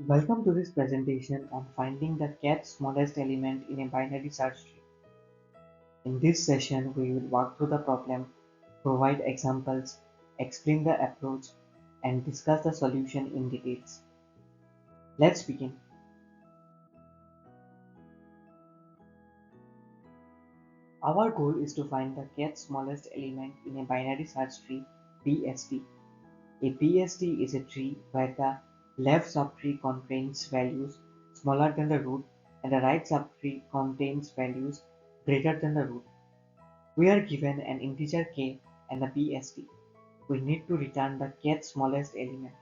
Welcome to this presentation on finding the kth smallest element in a binary search tree. In this session, we will walk through the problem, provide examples, explain the approach, and discuss the solution in details. Let's begin. Our goal is to find the kth smallest element in a binary search tree, PST. A PST is a tree where the left subtree contains values smaller than the root and the right subtree contains values greater than the root. We are given an integer k and a PST. We need to return the kth smallest element.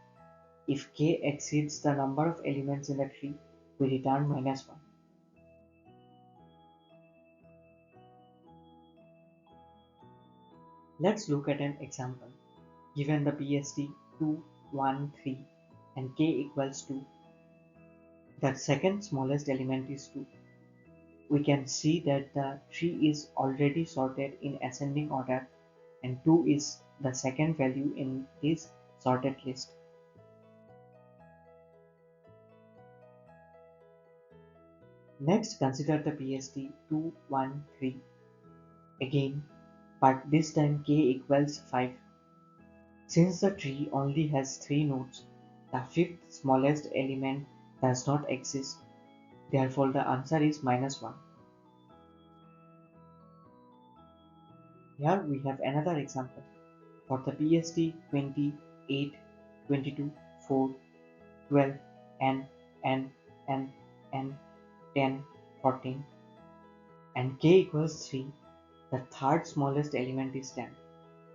If k exceeds the number of elements in the tree, we return -1. Let's look at an example. Given the PST 2, 1, 3 and k equals 2, the second smallest element is 2. We can see that the tree is already sorted in ascending order and 2 is the second value in this sorted list. Next, consider the PST 2, 1, 3 again, but this time k equals 5. Since the tree only has 3 nodes, the fifth smallest element does not exist. Therefore, the answer is -1. Here we have another example. For the PST 20, 8, 22, 4, 12, n, n, n, n, 10, 14, and k equals 3, the third smallest element is 10.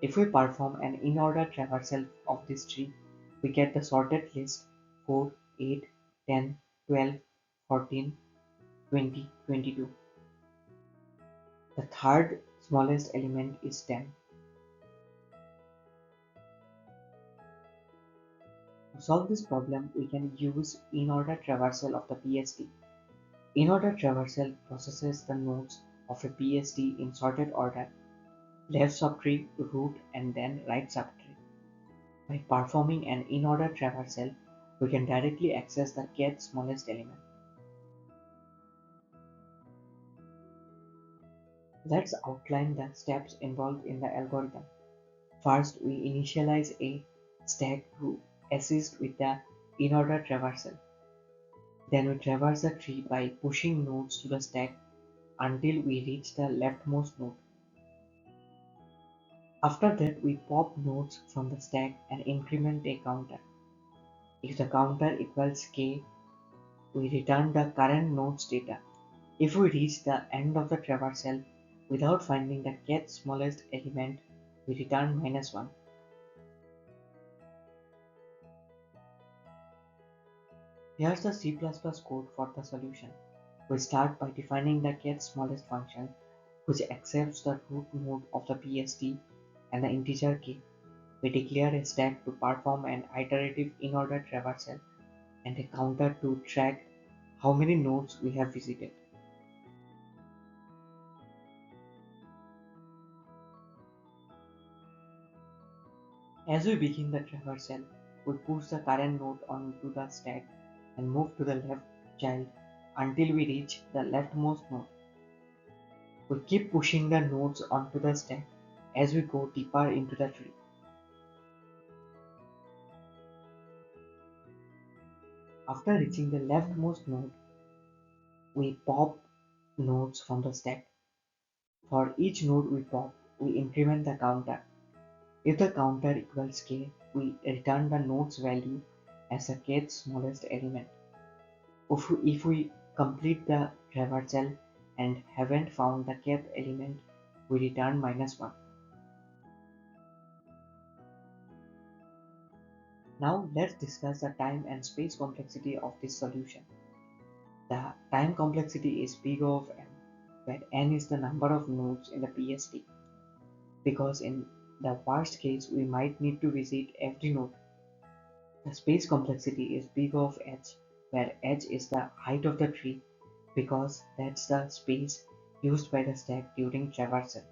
If we perform an in-order traversal of this tree, we get the sorted list 4, 8, 10, 12, 14, 20, 22. The third smallest element is 10. To solve this problem, we can use in-order traversal of the PST. In-order traversal processes the nodes of a PST in sorted order, left subtree, root, and then right subtree. By performing an in-order traversal, we can directly access the kth smallest element. Let's outline the steps involved in the algorithm. First, we initialize a stack to assist with the in-order traversal. Then we traverse the tree by pushing nodes to the stack until we reach the leftmost node. After that, we pop nodes from the stack and increment a counter. If the counter equals k, we return the current node's data. If we reach the end of the traversal without finding the kth smallest element, we return -1. Here's the C++ code for the solution. We start by defining the kth smallest function, which accepts the root node of the PST and the integer k. We declare a stack to perform an iterative in-order traversal and a counter to track how many nodes we have visited. As we begin the traversal, we push the current node onto the stack and move to the left child until we reach the leftmost node. We keep pushing the nodes onto the stack as we go deeper into the tree. After reaching the leftmost node, we pop nodes from the stack. For each node we pop, we increment the counter. If the counter equals k, we return the node's value as the kth smallest element. If we complete the traversal and haven't found the kth element, we return -1. Now let's discuss the time and space complexity of this solution. The time complexity is big O of n, where n is the number of nodes in the PST, because in the worst case we might need to visit every node. The space complexity is big O of h, where h is the height of the tree, because that's the space used by the stack during traversal.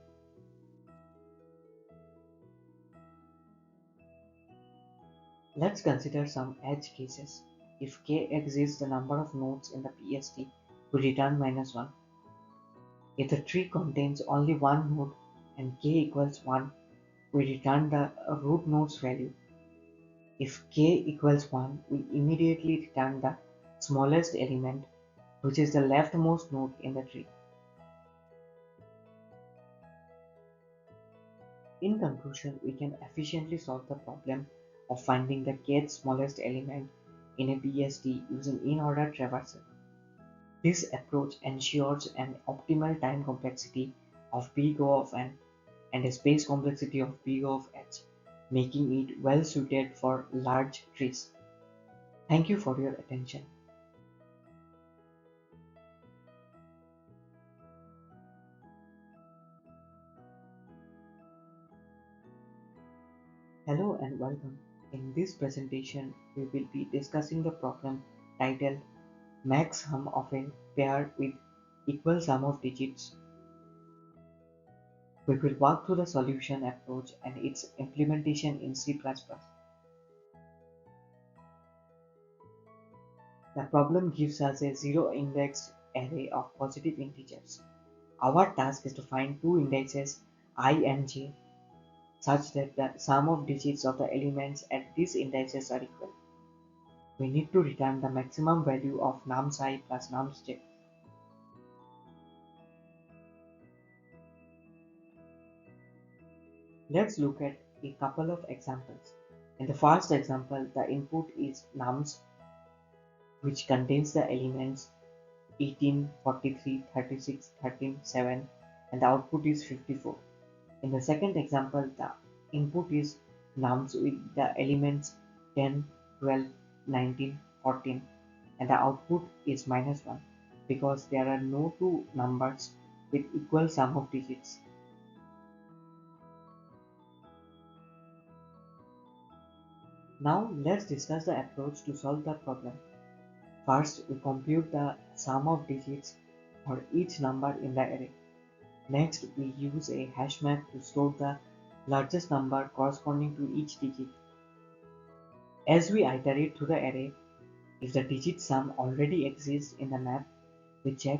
Let's consider some edge cases. If k exceeds the number of nodes in the PST, we return -1. If the tree contains only one node and k equals 1, we return the root node's value. If k equals 1, we immediately return the smallest element, which is the leftmost node in the tree. In conclusion, we can efficiently solve the problem of finding the kth smallest element in a BST using in-order traversal. This approach ensures an optimal time complexity of big O of n and a space complexity of big O of h, making it well suited for large trees. Thank you for your attention. Hello and welcome. In this presentation, we will be discussing the problem titled Max sum of a pair with equal sum of digits. We will walk through the solution approach and its implementation in C++. The problem gives us a zero-indexed array of positive integers. Our task is to find two indices I and j such that the sum of digits of the elements at these indices are equal. We need to return the maximum value of nums I plus nums j. Let's look at a couple of examples. In the first example, the input is nums, which contains the elements 18, 43, 36, 13, 7, and the output is 54. In the second example, the input is nums with the elements 10, 12, 19, 14, and the output is -1 because there are no two numbers with equal sum of digits. Now let's discuss the approach to solve the problem. First, we compute the sum of digits for each number in the array. Next, we use a hash map to store the largest number corresponding to each digit. As we iterate through the array, if the digit sum already exists in the map, we check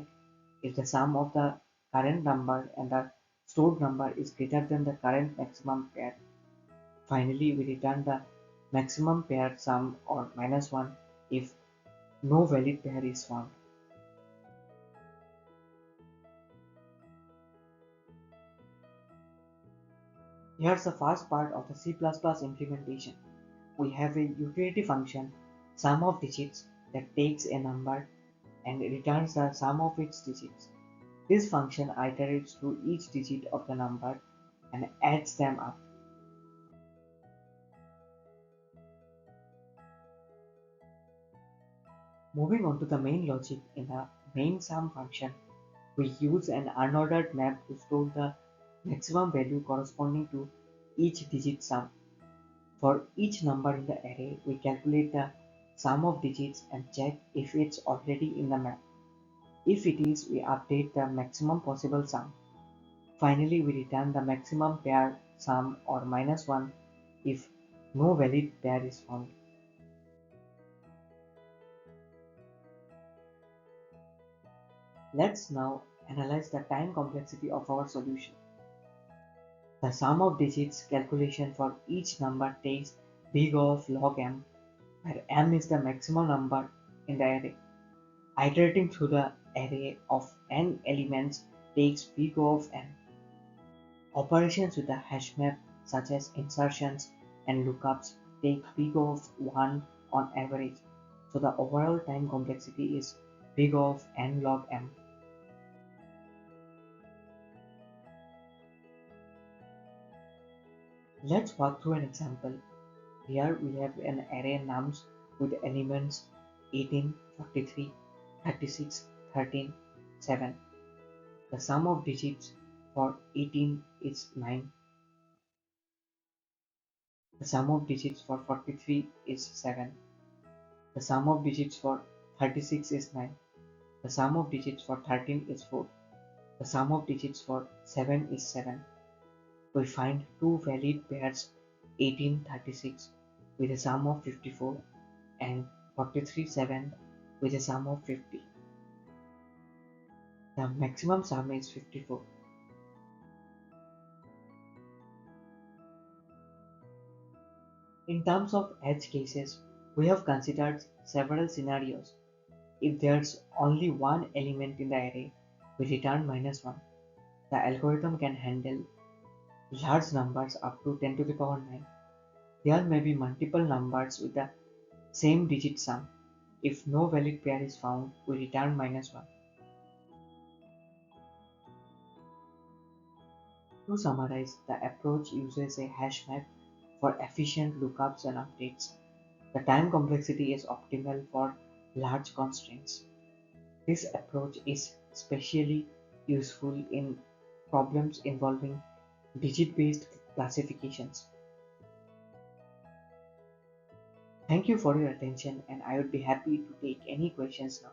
if the sum of the current number and the stored number is greater than the current maximum pair. Finally, we return the maximum pair sum or -1 if no valid pair is found. Here's the first part of the C++ implementation. We have a utility function sum of digits that takes a number and returns the sum of its digits. This function iterates through each digit of the number and adds them up. Moving on to the main logic, in the main sum function, we use an unordered map to store the maximum value corresponding to each digit sum. For each number in the array, we calculate the sum of digits and check if it's already in the map. If it is, we update the maximum possible sum. Finally, we return the maximum pair sum or -1 if no valid pair is found. Let's now analyze the time complexity of our solution. The sum of digits calculation for each number takes big O of log m, where m is the maximum number in the array. Iterating through the array of n elements takes big O of n. Operations with the hash map, such as insertions and lookups, take big O of 1 on average, so the overall time complexity is big O of n log m. Let's walk through an example. Here we have an array nums with elements 18, 43, 36, 13, 7. The sum of digits for 18 is 9. The sum of digits for 43 is 7. The sum of digits for 36 is 9. The sum of digits for 13 is 4. The sum of digits for 7 is 7. We find two valid pairs 18, 36 with a sum of 54 and 43 7 with a sum of 50. The maximum sum is 54. In terms of edge cases, we have considered several scenarios. If there's only one element in the array, we return -1. The algorithm can handle large numbers up to 10 to the power 9. There may be multiple numbers with the same digit sum. If no valid pair is found, we return -1. To summarize, the approach uses a hash map for efficient lookups and updates. The time complexity is optimal for large constraints. This approach is especially useful in problems involving digit-based classifications. Thank you for your attention, and I would be happy to take any questions now.